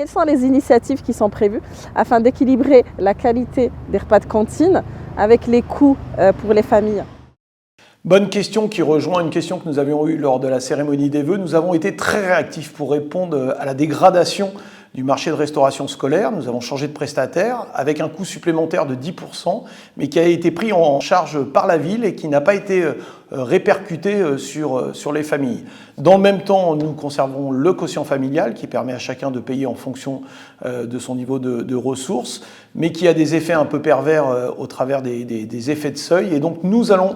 Quelles sont les initiatives qui sont prévues afin d'équilibrer la qualité des repas de cantine avec les coûts pour les familles? Bonne question qui rejoint une question que nous avions eue lors de la cérémonie des vœux. Nous avons été très réactifs pour répondre à la dégradation du marché de restauration scolaire. Nous avons changé de prestataire avec un coût supplémentaire de 10%, mais qui a été pris en charge par la ville et qui n'a pas été répercuté sur les familles. Dans le même temps, nous conservons le quotient familial qui permet à chacun de payer en fonction de son niveau de ressources, mais qui a des effets un peu pervers au travers des effets de seuil. Et donc nous allons,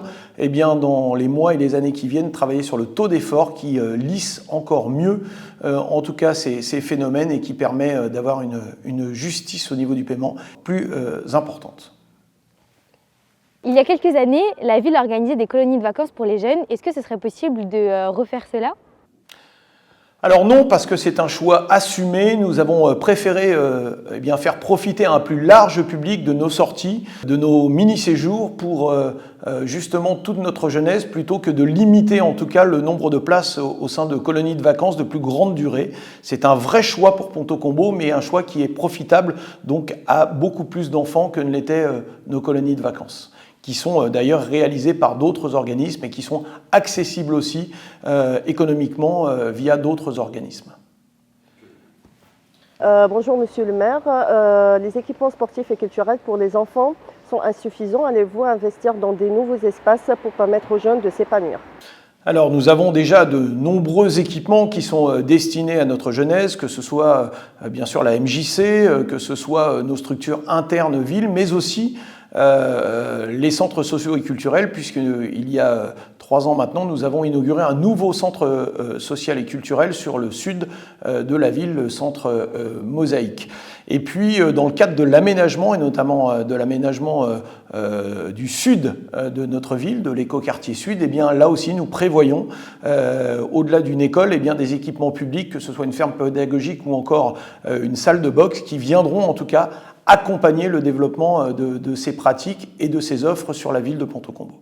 dans les mois et les années qui viennent, travailler sur le taux d'effort qui lisse encore mieux, en tout cas, ces phénomènes et qui permet d'avoir une justice au niveau du paiement plus importante. Il y a quelques années, la ville a organisé des colonies de vacances pour les jeunes. Est-ce que ce serait possible de refaire cela ? Alors non, parce que c'est un choix assumé. Nous avons préféré faire profiter un plus large public de nos sorties, de nos mini-séjours pour justement toute notre jeunesse, plutôt que de limiter en tout cas le nombre de places au sein de colonies de vacances de plus grande durée. C'est un vrai choix pour Ponto Combo, mais un choix qui est profitable donc à beaucoup plus d'enfants que ne l'étaient nos colonies de vacances, qui sont d'ailleurs réalisés par d'autres organismes et qui sont accessibles aussi économiquement via d'autres organismes. Bonjour Monsieur le maire, les équipements sportifs et culturels pour les enfants sont insuffisants. Allez-vous investir dans des nouveaux espaces pour permettre aux jeunes de s'épanouir ? Alors nous avons déjà de nombreux équipements qui sont destinés à notre jeunesse, que ce soit bien sûr la MJC, que ce soit nos structures internes villes, mais aussi les centres sociaux et culturels, puisqu'il y a 3 ans maintenant, nous avons inauguré un nouveau centre social et culturel sur le sud de la ville, le centre Mosaïque. Et puis, dans le cadre de l'aménagement, et notamment de l'aménagement du sud de notre ville, de l'écoquartier sud, là aussi, nous prévoyons, au-delà d'une école, des équipements publics, que ce soit une ferme pédagogique ou encore une salle de boxe, qui viendront en tout cas accompagner le développement de ces pratiques et de ces offres sur la ville de Ponto Combo.